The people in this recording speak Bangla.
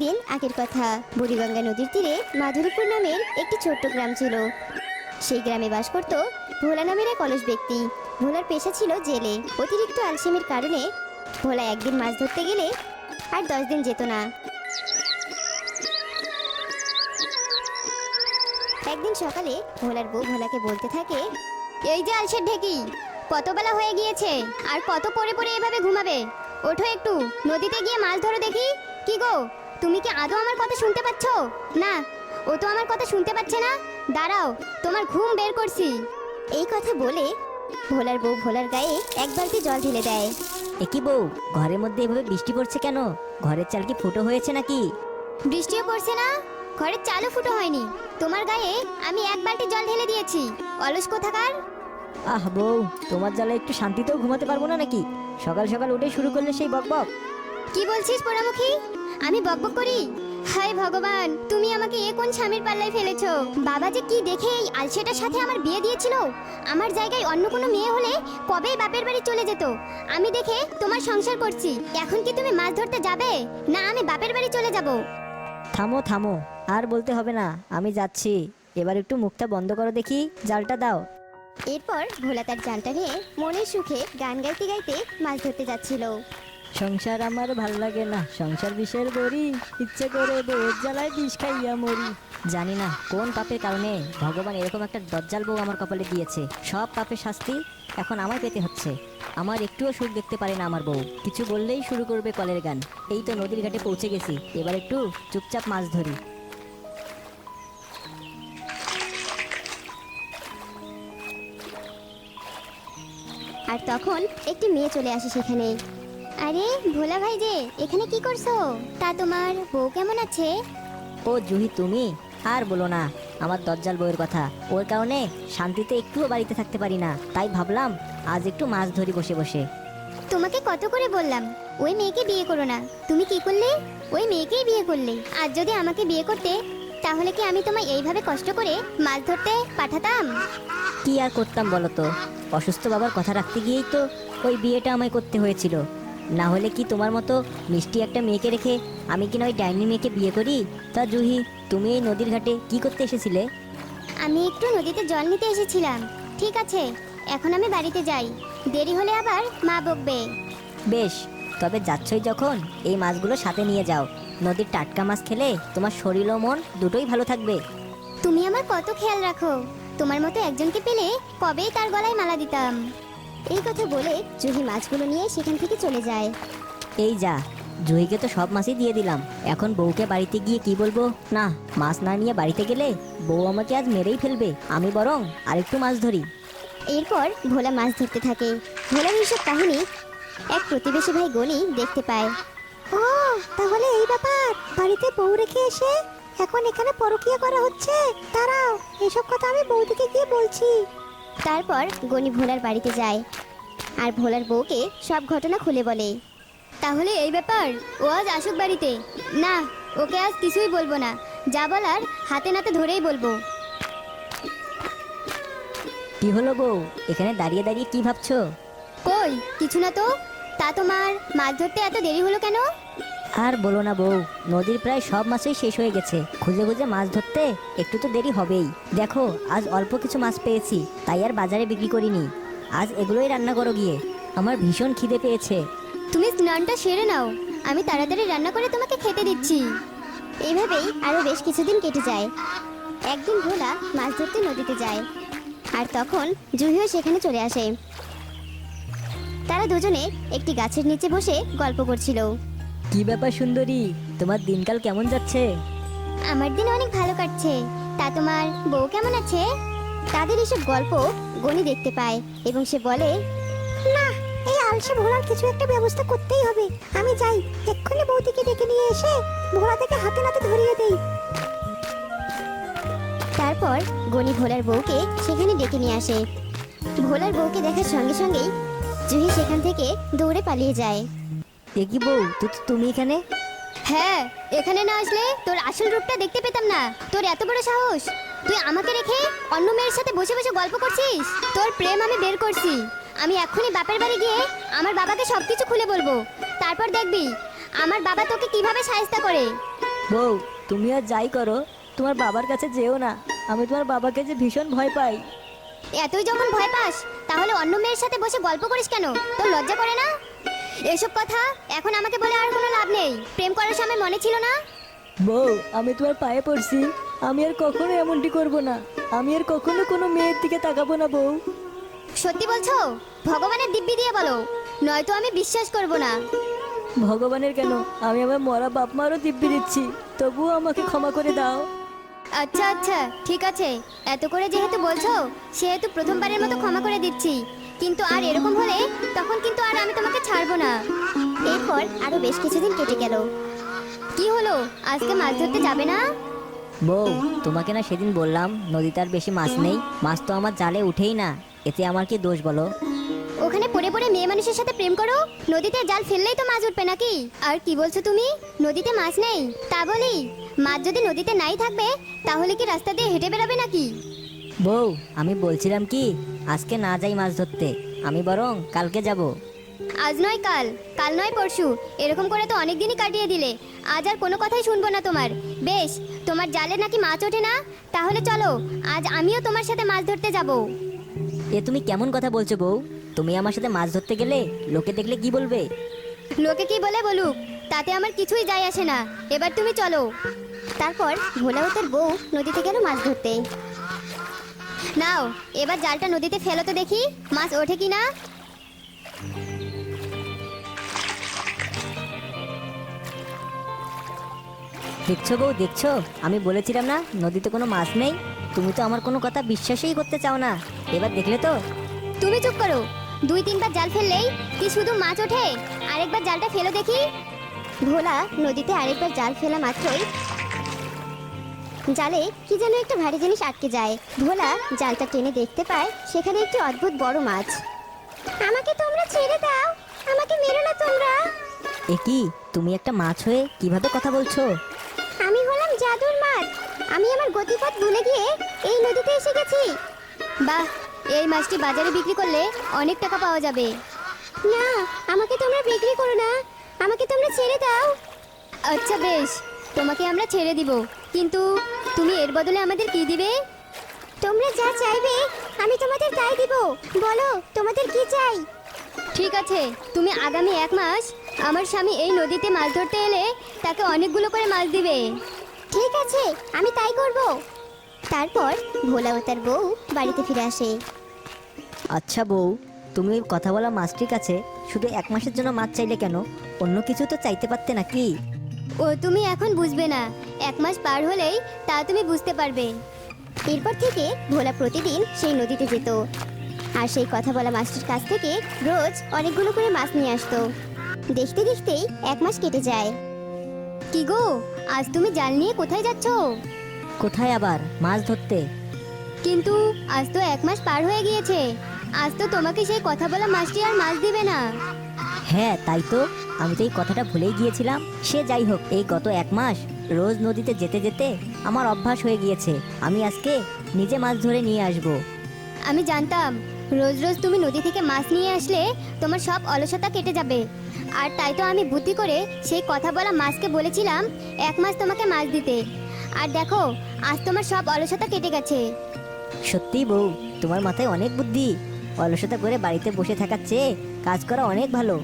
দিন আগের কথা। বুড়িগঙ্গা নদীর তীরে মাধুরীপুর নামের একটি ছোট্ট গ্রাম ছিল। সেই গ্রামে বাস করত ভোলা নামের এক অলস ব্যক্তি। ভোলার পেশা ছিল জেলে। অতিরিক্ত আলসেমির কারণে ভোলা একদিন মাছ ধরতে গেলে আর 10 দিন যেত না। একদিন সকালে ভোলার বউ ভোলাকে বলতে থাকে, এই যে আলসের ঢেকি, কত বেলা হয়ে গিয়েছে, আর কত পরে পরে এভাবে ঘুমাবে? ওঠো একটু, নদীতে গিয়ে মাছ ধরো দেখি। কি গো, তুমি কি আদৌ আমার কথা শুনতে পাচ্ছ? না, ও তো আমার কথা শুনতে পাচ্ছে না। দাঁড়াও, তোমার ঘুম বের করছি। এই কথা বলে ভোলার বউ ভোলার গায়ে এক বালতি জল ঢেলে দেয়। একই বউ, ঘরের মধ্যে এভাবে বৃষ্টি পড়ছে কেন? ঘরের চাল কি ফুটো হয়েছে নাকি? বৃষ্টিও পড়ছে না, ঘরের চালও ফুটো হয়নি। তোমার গায়ে আমি এক বালতি জল ঢেলে দিয়েছি, অলস কোথাকার। আহ বউ, তোমার জ্বালা একটু শান্তিতেও ঘুমাতে পারবো না নাকি? সকাল সকাল উঠে শুরু করলে সেই বকবক। কি বলছিস পোড়ামুখী? আমি বকবক করি? হায় ভগবান, তুমি আমাকে এ কোন স্বামীর পাল্লায় ফেলেছো? বাবা যে কি দেখে এই আলসেটার সাথে আমার বিয়ে দিয়েছিল। আমার জায়গায় অন্য কোনো মেয়ে হলে কবেই বাপের বাড়ি চলে যেত। আমি দেখে তোমার সংসার করছি। এখন কি তুমি মাছ ধরতে যাবে, না আমি বাপের বাড়ি চলে যাব? থামো থামো, আর বলতে হবে না, আমি যাচ্ছি। এবার একটু মুখটা বন্ধ করো দেখি, জালটা দাও। এরপর ভোলা তার জালটা নিয়ে মনের সুখে গান গাইতে গাইতে মাছ ধরতে যাচ্ছিল। সংসার আমার ভাল লাগে না, সংসার বিষের বড়ি, ইচ্ছে করে বউয়ের জ্বালায় বিষ খাইয়া মরি। জানি না কোন পাপের কারণে ভগবান এরকম একটা দজ্জাল বউ আমার কপালে দিয়েছে। সব পাপের শাস্তি এখন আমায় পেতে হচ্ছে। আমার একটুও সুখ দেখতে পারে না আমার বউ। কিছু বললেই শুরু করবে কলের গান। এই তো নদীর ঘাটে পৌঁছে গেছি, এবার একটু চুপচাপ মাছ ধরি। আর তখন একটি মেয়ে চলে আসে সেখানে। আরে ভোলা ভাই যে, এখানে কি করছো? তা তোমার বউ কেমন আছে? ও জুহি, তুমি আর বলো না আমার দজ্জাল বউয়ের কথা। ওর কারণে শান্তিতে একটুও বাড়িতে থাকতে পারি না। তাই ভাবলাম আজ একটু মাছ ধরি বসে বসে। তোমাকে কত করে বললাম ওই মেয়েকে বিয়ে করো না। তুমি কি করলে? ওই মেয়েকেই বিয়ে করলে। আর যদি আমাকে বিয়ে করতে, তাহলে কি আমি তোমায় এইভাবে কষ্ট করে মাছ ধরতে পাঠাতাম? কি আর করতাম বলো তো? অসুস্থ বাবার কথা রাখতে গিয়েই তো ওই বিয়েটা আমায় করতে হয়েছিল। না হলে কি তোমার মতো মিষ্টি একটা মেয়েকে রেখে আমি কিনা ওই ডাইনি মেয়েকে বিয়ে করি? তা জুহি, তুমি এই নদীর ঘাটে কি করতে এসেছিলে? আমি একটু নদীতে জল নিতে এসেছিলাম। ঠিক আছে, এখন আমি বাড়িতে যাই, দেরি হলে আবার মা বকবে। বেশ, তবে যাচ্ছই যখন এই মাছগুলো সাথে নিয়ে যাও। নদীর টাটকা মাছ খেলে তোমার শরীর ও মন দুটোই ভালো থাকবে। তুমি আমার কত খেয়াল রাখো। তোমার মতো একজনকে পেলে কবেই তার গলায় মালা দিতাম। এই কথা বলে জুহি মাছগুলো নিয়ে সেখান থেকে চলে যায়। এই যা, জুহিকে তো সব মাছই দিয়ে দিলাম। এখন বউকে বাড়িতে গিয়ে কি বলবো? না, মাছ না নিয়ে বাড়িতে গেলে বউ আমাকে আজ মেরেই ফেলবে। আমি বরং আরেকটু মাছ ধরি। এরপর ভোলা মাছ ধরতে থাকে। ভোলার এইসব কাহিনী এক প্রতিবেশী ভাই গনি দেখতে পায়। ও, তাহলে এই ব্যাপার। বাড়িতে বউ রেখে এসে এখন এখানে পরকীয়া করা হচ্ছে। দাঁড়াও, এসব কথা আমি বৌদিকে গিয়ে বলছি। তারপর গনি ভোলার বাড়িতে যায় আর ভোলার বউকে সব ঘটনা খুলে বলে। তাহলে এই ব্যাপার, ও আজ আসুক বাড়িতে। না, ওকে আজ কিছুই বলবো না। যা বলার হাতে নাতে ধরেই বলবো। কি হলো বউ, এখানে দাঁড়িয়ে দাঁড়িয়ে কি ভাবছো? কই কিছু না তো। তা তোমার মাছ ধরতে এত দেরি হলো কেন? আর বলো না বউ, নদীর প্রায় সব মাছই শেষ হয়ে গেছে। খুঁজে খুঁজে মাছ ধরতে একটু তো দেরি হবেই। দেখো, আজ অল্প কিছু মাছ পেয়েছি, তাই আর বাজারে বিক্রি করিনি। আজ এগুলোই রান্না করো গিয়ে, আমার ভীষণ খিদে পেয়েছে। তুমি স্নানটা সেরে নাও, আমি তাড়াতাড়ি রান্না করে তোমাকে খেতে দিচ্ছি। এইভাবেই আরো বেশ কিছুদিন কেটে যায়। একদিন ভোলা মাছ ধরতে নদীতে যায় আর তখন জুহিও সেখানে চলে আসে। তারা দুজনে একটি গাছের নিচে বসে গল্প করছিল। কি ব্যাপার সুন্দরী, তোমার দিনকাল কেমন যাচ্ছে? আমার দিন অনেক ভালো কাটছে। তা তোমার বউ কেমন আছে? তাদের এসব গল্প গনি দেখতে পায় এবং সে বলে, না, এই আলসে ভোলার কিছু একটা ব্যবস্থা করতেই হবে। আমি যাই, এক্ষুনি বৌদিকে ডেকে নিয়ে এসে ভোলা থেকে হাতে নাতে ধরিয়ে দেই। তারপর গনি ভোলার বউকে সেখানে ডেকে নিয়ে আসে। ভোলার বউকে দেখার সঙ্গে সঙ্গেই জুহি সেখান থেকে দৌড়ে পালিয়ে যায়। এ কি বউ, তুমি এখানে? হ্যাঁ, এখানে না আসলে তোর আসল রূপটা দেখতে পেতাম না। তোর এত বড় সাহস, তুই আমাকে রেখে অন্য মেয়ের সাথে বসে বসে গল্প করছিস। তোর প্রেম আমি বের করছি। আমি এক্ষুনি বাপের বাড়ি গিয়ে আমার বাবাকে সবকিছু খুলে বলবো। তারপর দেখবি আমার বাবা তোকে কিভাবে সাহায্য করে। বউ, তুমি আর যাই করো, তোমার বাবার কাছে যেও না। আমি তোমার বাবাকে যে ভীষণ ভয় পাই। এতই যখন ভয় পাস তাহলে অন্য মেয়ের সাথে বসে গল্প করিস কেন? তোর লজ্জা করে না? এসব কথা এখন আমাকে বলে আর কোনো লাভ নেই। প্রেম করার সময় মনে ছিল না? বউ, আমি তোমার পায়ে পড়ছি, আমি আর কখনো এমনটি করব না। আমি আর কখনো কোনো মেয়ের দিকে তাকাবো না বউ। সত্যি বলছো? ভগবানের দিব্যি দিয়ে বলো, নয়তো আমি বিশ্বাস করব না। ভগবানের কেন, আমি আমার মরা বাপ মারও দিব্যি দিচ্ছি, তবুও আমাকে ক্ষমা করে দাও। আচ্ছা আচ্ছা, ঠিক আছে। এত করে যেহেতু বলছো, সেহেতু প্রথমবারের মতো ক্ষমা করে দিচ্ছি। কিন্তু আর এরকম হলে তখন কিন্তু আর আমি তোমাকে ছাড়বো না। এরপর আরো বেশ কিছুদিন কেটে গেল। কি হলো, আজকে মাছ ধরতে যাবে না? বউ, তোমাকে না সেদিন বললাম নদীতে আর বেশি মাছ নেই। মাছ তো আমার জালে উঠেই না, এতে আমার কি দোষ বলো? ওখানে পড়ে পড়ে মেয়ে মানুষের সাথে প্রেম করো? নদীতে জাল ফেললেই তো মাছ উঠবে নাকি? আর কি বলছো তুমি, নদীতে মাছ নেই? তা বলি, মাছ যদি নদীতে নাই থাকবে তাহলে কি রাস্তা দিয়ে হেঁটে বেড়াবে নাকি? বউ, আমি বলছিলাম কি, আজকে না যাই মাছ ধরতে, আমি বরং কালকে যাব। আজ নয় কাল, কাল নয় পরশু, এরকম করে তো অনেক দিনই কাটিয়ে দিলে। আজ আর কোনো কথাই শুনবো না তোমার। বেশ, তোমার জালে নাকি মাছ ওঠে না? তাহলে চলো, আজ আমিও তোমার সাথে মাছ ধরতে যাব। এ তুমি কেমন কথা বলছো বউ? তুমি আমার সাথে মাছ ধরতে গেলে লোকে দেখলে কি বলবে? লোকে কি বলে বলুক, তাতে আমার কিছুই যায় আসে না। এবার তুমি চলো। তারপর ভোলা ও তার বউ নদীতে গেল মাছ ধরতে। নাও, এবার জালটা নদীতে ফেলো তো দেখি মাছ ওঠে কি না। দেখছো বউ, দেখছো, আমি বলেছিলাম না নদীতে কোনো মাছ নেই? তুমি তো আমার কোনো কথা বিশ্বাসই করতে চাও না। এবার দেখলে তো। তুমি চুপ করো। 2-3 বার জাল ফেললেই কি শুধু মাছ ওঠে? আরেকবার জালটা ফেলো দেখি। ভোলা নদীতে আরেকবার জাল ফেলা মাত্রই জালে কি যেন একটা ভারী জিনিস আটকে যায়। ভোলা জালটা টেনে দেখতে পায় সেখানে একটি অদ্ভুত বড় মাছ। আমাকে তোমরা ছেড়ে দাও, আমাকে মেরো না তোমরা। এ কি, তুমি একটা মাছ হয়ে কিভাবে কথা বলছো? আমি হলাম জাদুর মাছ। আমি আমার গতিপথ ভুলে গিয়ে এই নদীতে এসে গেছি। বাহ, এই মাছটি বাজারে বিক্রি করলে অনেক টাকা পাওয়া যাবে। না, আমাকে তোমরা বিক্রি করো না, আমাকে তোমরা ছেড়ে দাও। আচ্ছা বেশ, তোমাকে আমরা ছেড়ে দিব, কিন্তু তুমি এর বদলে আমাদের কি দিবে? তোমরা যা চাইবে আমি তোমাদের তাই দিব। বলো, তোমাদের কি চাই? ঠিক আছে, তুমি আগামী 1 মাস আমার স্বামী এই নদীতে মাছ ধরতে এলে তাকে অনেকগুলো করে মাছ দিবে। ঠিক আছে, আমি তাই করব। তারপর ভোলা ও তার বউ বাড়িতে ফিরে আসে। আচ্ছা বউ, তুমি ওই কথা বলা মাছটির কাছে শুধু 1 মাসের জন্য মাছ চাইলে কেন? অন্য কিছু তো চাইতে পারতে নাকি? ও তুমি এখন বুঝবে না, 1 মাস পার হলেই তা তুমি বুঝতে পারবে। এরপর থেকে ভোলা প্রতিদিন সেই নদীতে যেত, আর সেই কথা বলা মাছটির কাছ থেকে রোজ অনেকগুলো করে মাছ নিয়ে আসতো। দেখতে দেখতেই 1 মাস কেটে যায়। কি গো, আজ তুমি জাল নিয়ে কোথায় যাচ্ছো? কোথায় আবার? মাছ ধরতে। কিন্তু আজ তো 1 মাস পার হয়ে গিয়েছে। আজ তো তোমাকে সেই কথা বলা মাছটি আর মাছ দিবে না। হ্যাঁ তাই তো, আমি তো এই কথাটা ভুলেই গিয়েছিলাম। সে যাই হোক, এই গত 1 মাস রোজ নদীতে যেতে যেতে আমার অভ্যাস হয়ে গিয়েছে। আমি আজকে নিজে মাছ ধরে নিয়ে আসব। আমি জানতাম রোজ রোজ তুমি নদী থেকে মাছ নিয়ে আসলে তোমার সব অলসতা কেটে যাবে। আর তাই তো আমি বুদ্ধি করে সেই কথা বলা মাছকে বলেছিলাম 1 মাস তোমাকে মাছ দিতে। আর দেখো, আজ তোমার সব অলসতা কেটে গেছে। সত্যি বউ, তোমার মাথায় অনেক বুদ্ধি। অলসতা করে বাড়িতে বসে থাকার চেয়ে কাজ করা অনেক ভালো।